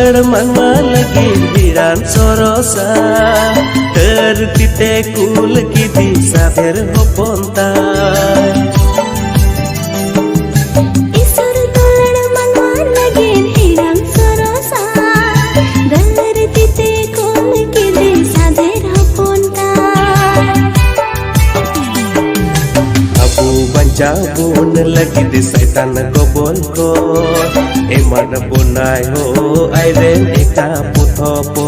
दुलड़ मनवा लगी बिरान सरोसा tertite kul kidi sader hoponta isur tulad manwa lage hirang sorosa tertite kul kidi sader hoponta abu banca bun lagi di setan gobol ko eman bunai ho airen eka puthopo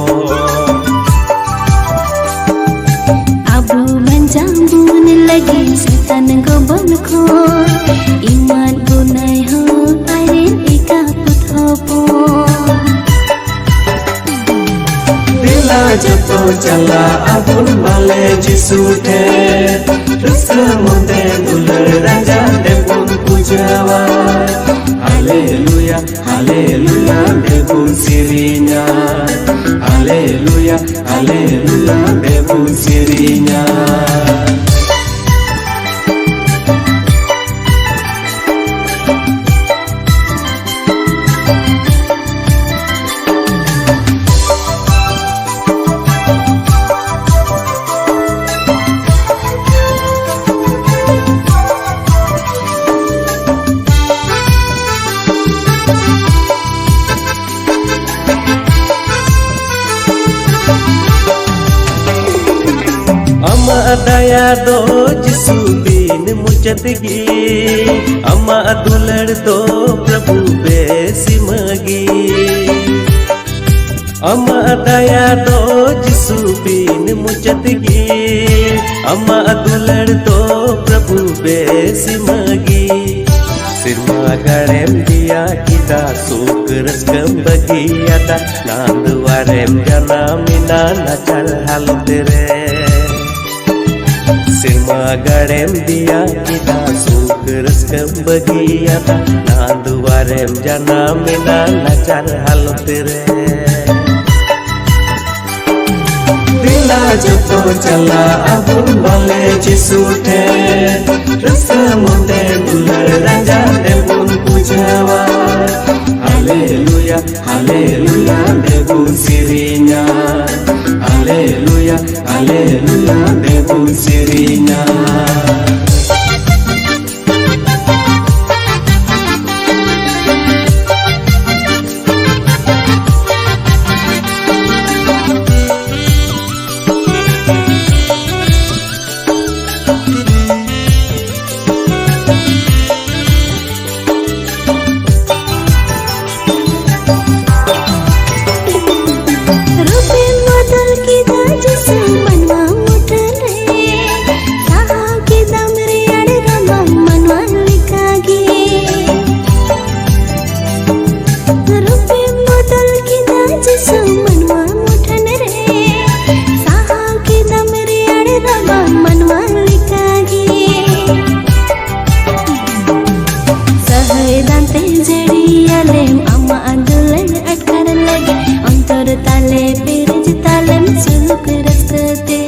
jambun lagi setan gobon ko iman bunai ho airen eka puthopo dila joto chala abun male jisute raska monde dular raja debun pujawa haleluya haleluya debun sirinya haleluya haleluya debun sirinya दया दो जिसु बिन मुचदगी अम्मा दुलड़ दो प्रभु बेसिमगी अम्मा दया दो जिसु बिन मुचदगी अम्मा दुलड़ दो प्रभु बेसिमगी सिरमा गड़ेम दिया किदा सुख रस्कम बगियाता नांदवारेम जना मिना नचल हाल तेरे सिरमा गड़ेम दिया किदा सुख रस्कम बगियाता नांदवारेम जना मिना नचल हाल तेरे दिला जतो चला अबुन भले जिसुटे रस्कम मुंडे दुलड़ राजा देबुन पुजावा हालेलुया हालेलुया देबुन सिरिnya हालेलुया हालेलुया देबुन सिरिnya tale pirij talem suluk raskate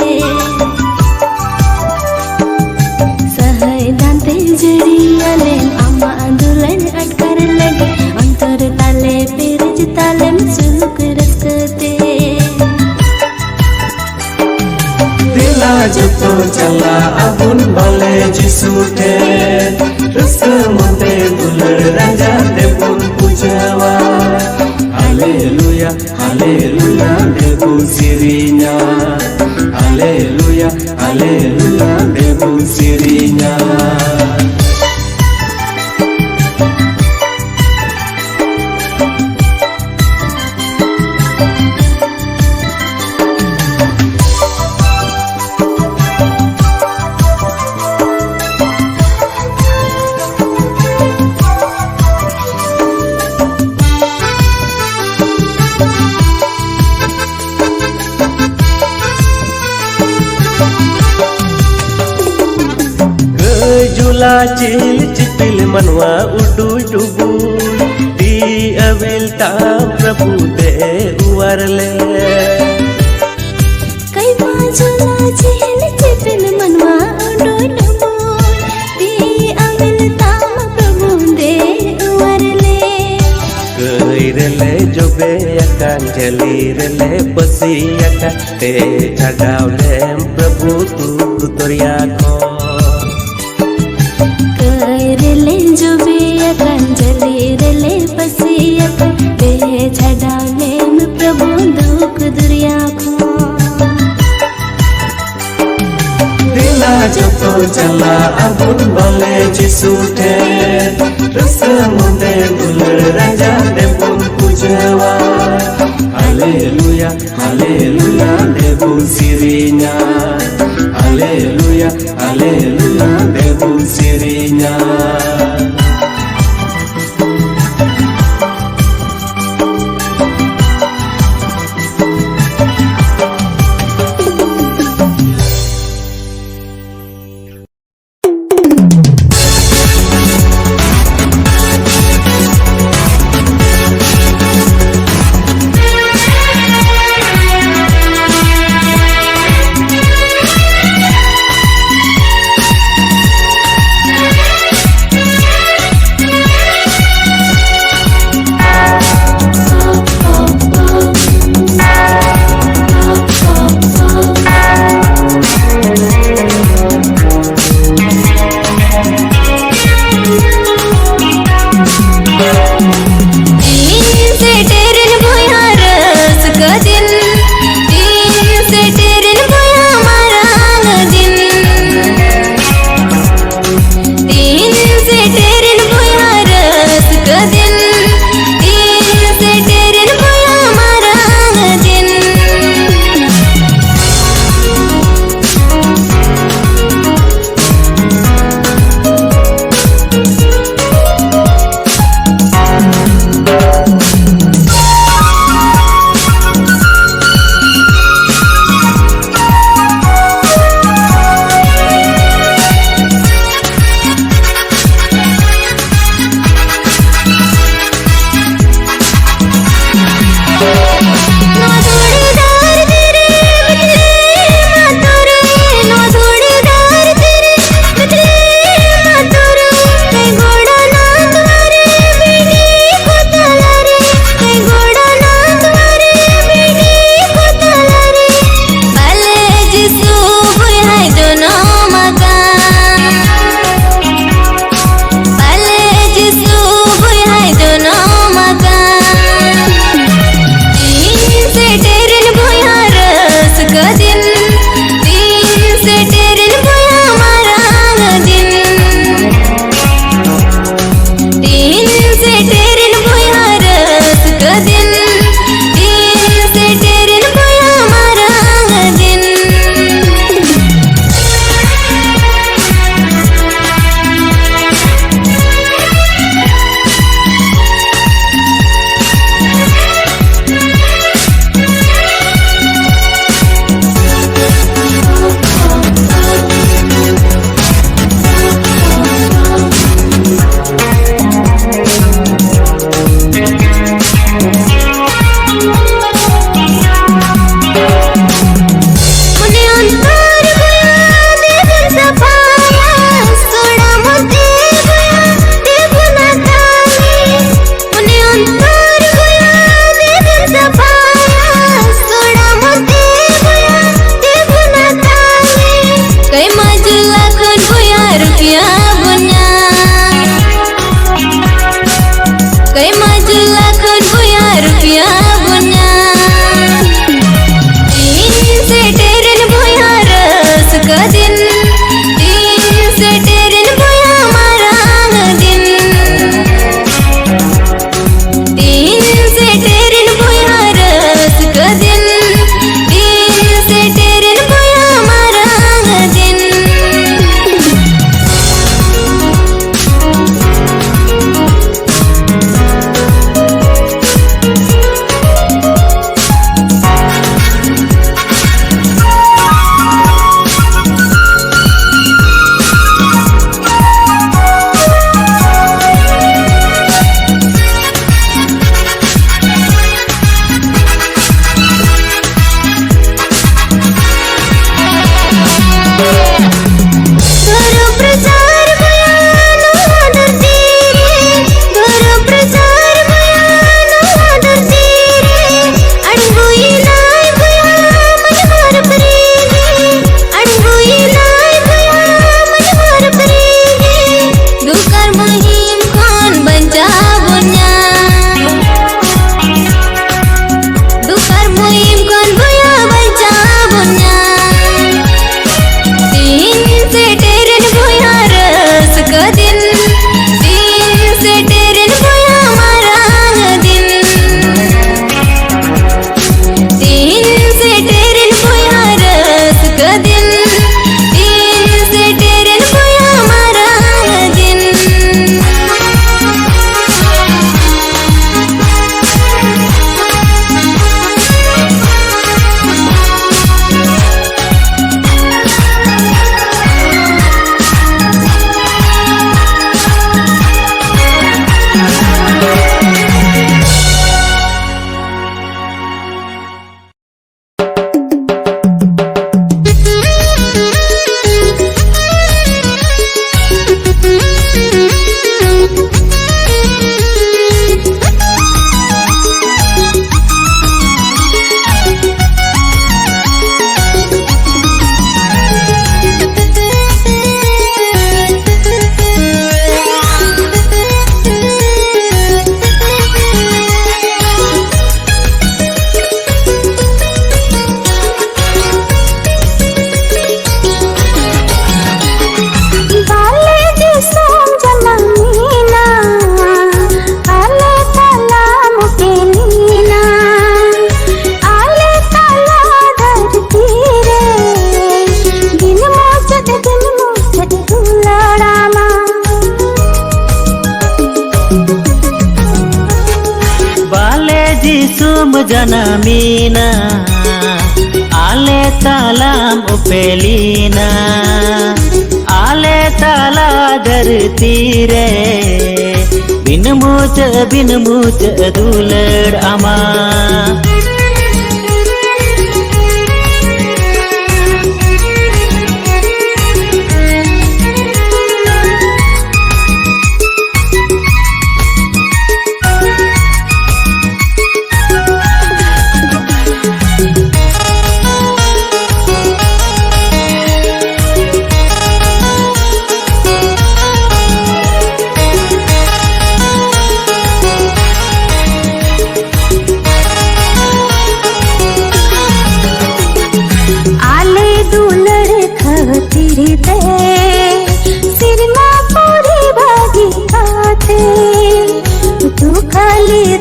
sahay dante jariale amma andulan atkar lage antar tale pirij talem suluk raskate dila joto chala abun bale jisute raska monde dular raja debun pujawa haleluya haleluya debun sirinya haleluya haleluya debun sirinya जुला chill चिपिल मनवा उडू डुबू दी अविल ताम प्रभु दे उवरले कई जुला chill चिपिल मनवा उडू डुबू दी अविल ताम प्रभु दे उवरले कई रले जो बे kanjali rele pasiaka te chadaw lem prabhu tu tutoriya ko करले जो बिया कंजली रले पसिया ते छडाले में प्रभु दुख दुरिया को दिला joto jala abun bale jisute rasa munde bular raja debun pujawa haleluya haleluya debun sirinya haleluya haleluya debun sirinya janamina ale talam upelina ale tala dharti re bin much dulad ama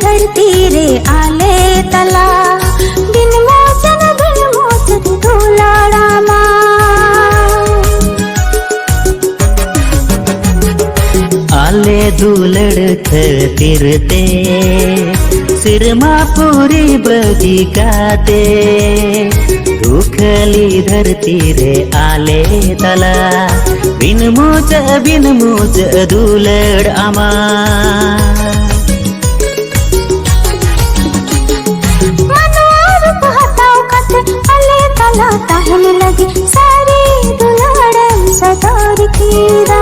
धरती रे आले तला बिन मोचन धुलाड़ामा आले दुलड़ तिरते सिरमा पूरी बगी गाते दुखली धरती रे आले तला बिन मोच दुलड़ आमा ताहन लगी सारी दुलाड़न सदर कीरा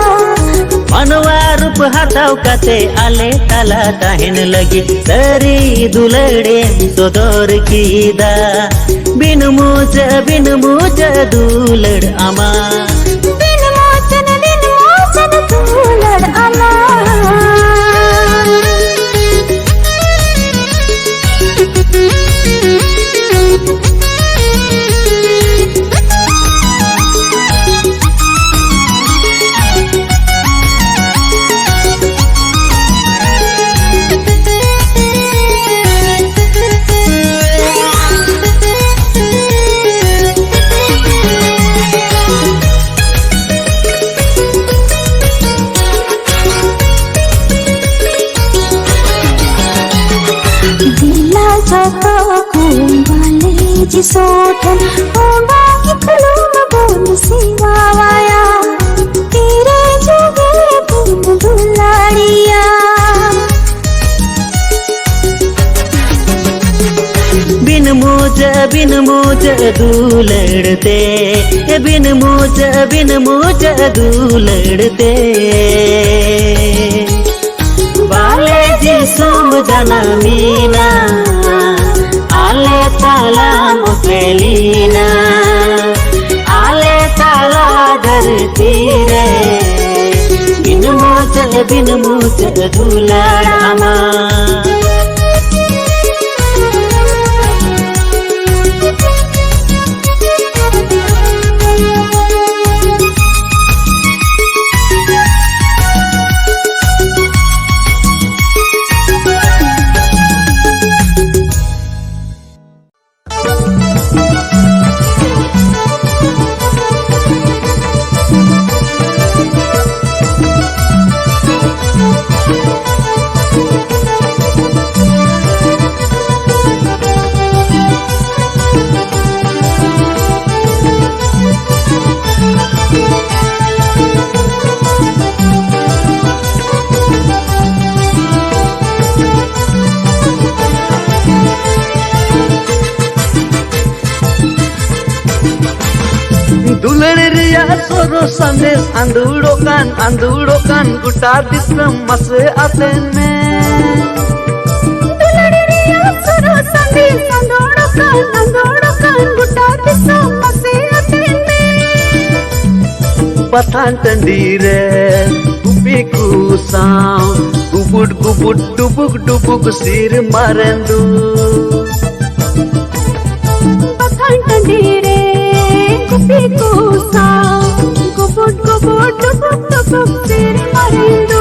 मनवा रूप हटाव कते आले तला ताहन लगी सारी दुलड़े सदर कीदा बिन मोच दुलड़ अमा बिन मोचन दुलड़ अमा सोठन होगा इखलूम बोल सिवाया तेरे जोगे बुन दुलाड़िया बिन मोच दुलड़ते बिन मोच दुलड़ते बाले जी सोम जनमीना आले ताला मुकेलीना आले ताला धरती रे बिन मोच दुलाड़ामा Soro sandes andurokan guta disram mase aten me दुलड़िया सरो संदेश अंदोड़ोkan गुटा disram mase aten me patan tandire kupiku sound gubud dubuk sir marendu patan tandire kupiku sound gubud dubuk sir marendu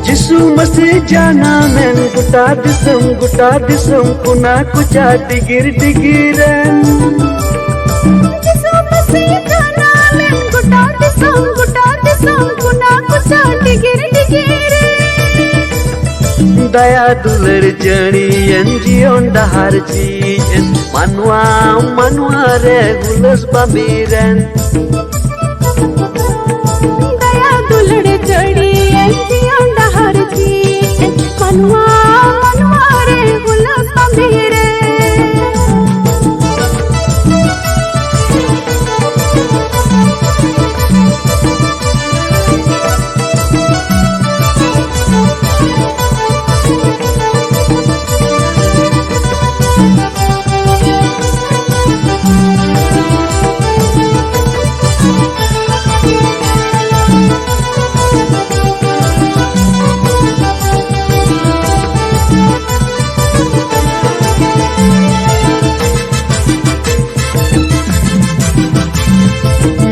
Jisu masih janamen guta disum kuna kuca digir-digiran. Jisu masih janamen guta disum kuna kuca digir-digiran. Daya dular jadian jion dahar jian manua re gulas bamiran. Daya dular jadian jion dahar jian manua re gulas bamiran.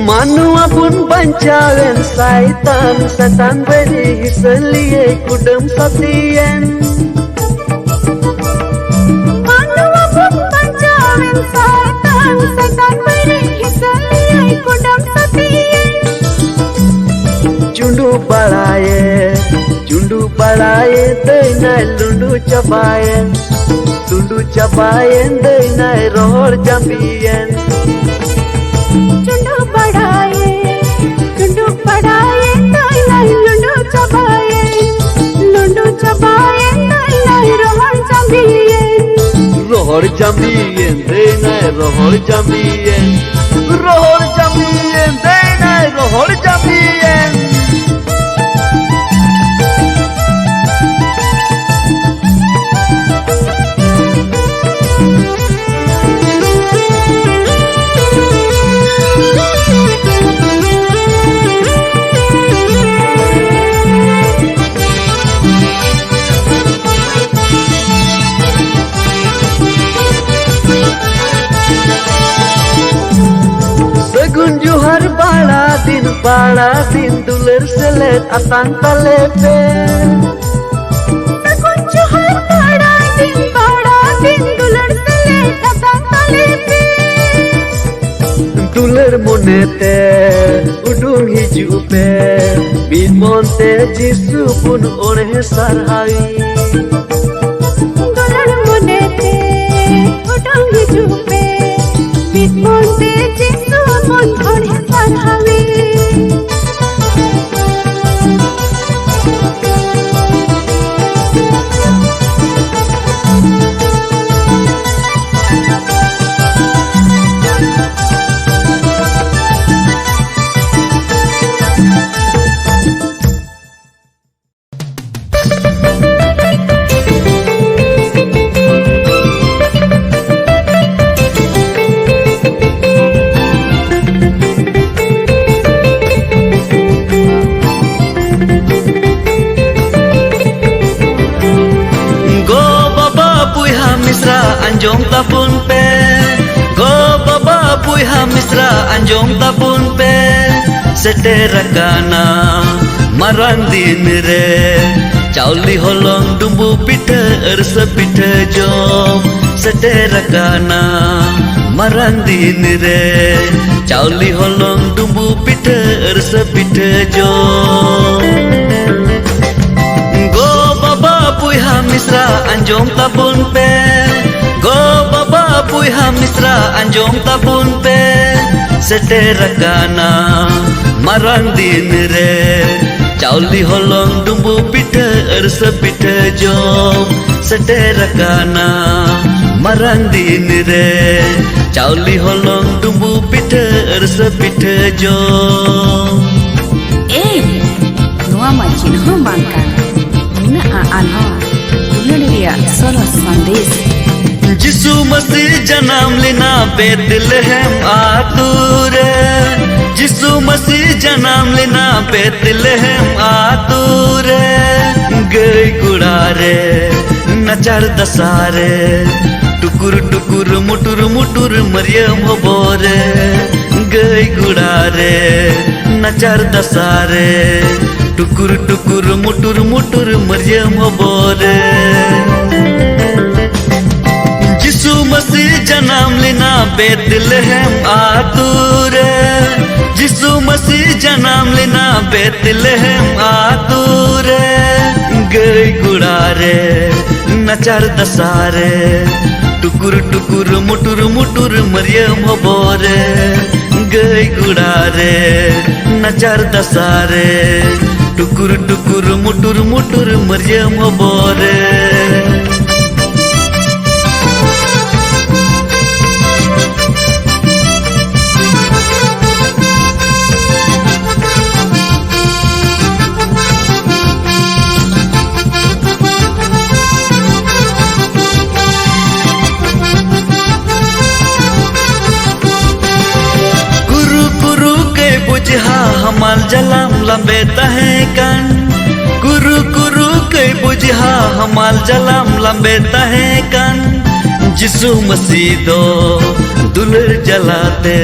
Manua pun bancawen setan beri hiseliye kudem satian. Manua pun bancawen setan beri hiseliye kudem satian. Jundu balaye deinai lundu cabayen deinai rohor jambian. Chundu padaye nai lundu chabaye nai rohor jambiye deinai rohor jambian deinai rohor jambian. Segun juhar bala din dular selet atang talepe. Segun juhar bala din dular selet atang talepe. Dular monete udung hiju pe bin monte Jisu pun oneh sarhawi. Dular monete udung hiju pe bin monte Jisu pun oneh sarhawi. Anjong tapun pe go baba puiha misra anjong tapun pe seterakana marandin re chauli holong dumbu pita ersa pita jom seterakana marandin re chauli holong dumbu pita ersa pita jom go baba puiha misra anjong tapun pe go baba puiha misra anjong tapun pe seterakana marandin re chauli holong dumbu pita ersa pita jom seterakana marandin re chauli holong dumbu pita ersa pita jom. Noa macin ho bangkan mina anha dunia solo sandes. जिसु मसीह जन्म लेना बेतलहम आतुरे जिसु मसीह जन्म लेना बेतलहम आतुरे गई गुड़ारे नचार दसारे टुकुर टुकुर मुटुर मुटुर मरियम हो बोरे गई गुड़ारे नचार दसारे टुकुर टुकुर मुटुर मुटुर मरियम बोरे यीशु मसीह जन्म लेना बेतलहम आतुरे यीशु मसीह जन्म लेना बेतलहम आतुरे गई गुड़ारे नचार दसारे टुकुर टुकुर मुटुर मुटुर मरियम बोरे गई गुड़ारे नचार दसारे टुकुर टुकुर मुटुर मुटुर मरियम बोरे बुझहा हमाल जलाम लंबे तहे कन कुरु कुरु के बुझहा हमाल जलाम लंबे तहे कन यीशु मसीह दो दुलर जलाते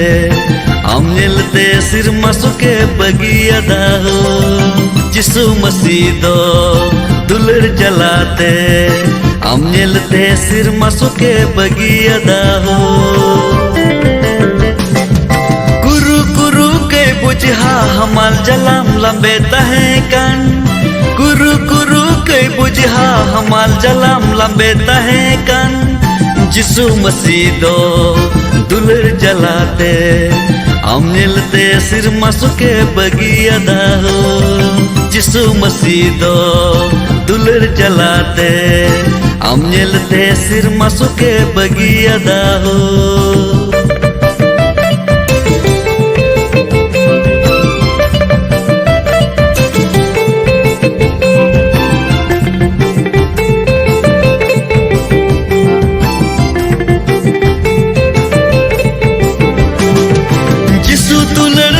हम निलते सिर मसुके बगिया दाहो यीशु मसीह दो दुलर जलाते हम निलते सिर मसुके बगिया दाहो बुझहा हमाल जलाम लंबे तहे कन कुरु कुरु के बुझहा हमाल जलाम लंबे तहे कन यीशु मसीह दो दुलर जलाते हम निलते सिर मसुके बगिया दाहो यीशु मसीह दो दुलर जलाते हम निलते सिर मसुके बगिया दाहो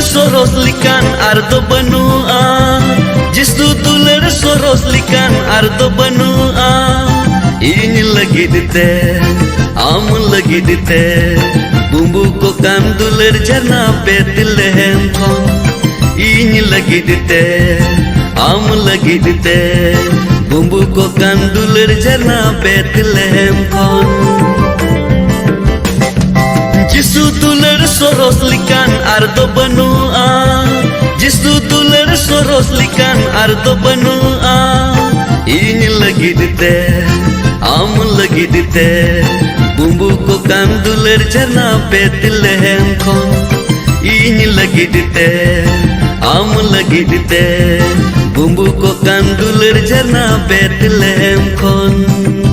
soros likan ardo banua jisu tuler soros likan ardo banua ini lagi dite am lagi dite bumbu ko kan duler jana Bethlehem kon ini lagi dite am lagi dite bumbu ko kan duler jana Bethlehem kon Jisu tuler soros likan ardo banua Jisu tuler soros likan ardo banua ini lagi dite am lagi dite bumbu ko kan duler jana Bethlehem kon ini lagi dite am lagi dite bumbu ko kan duler jana Bethlehem kon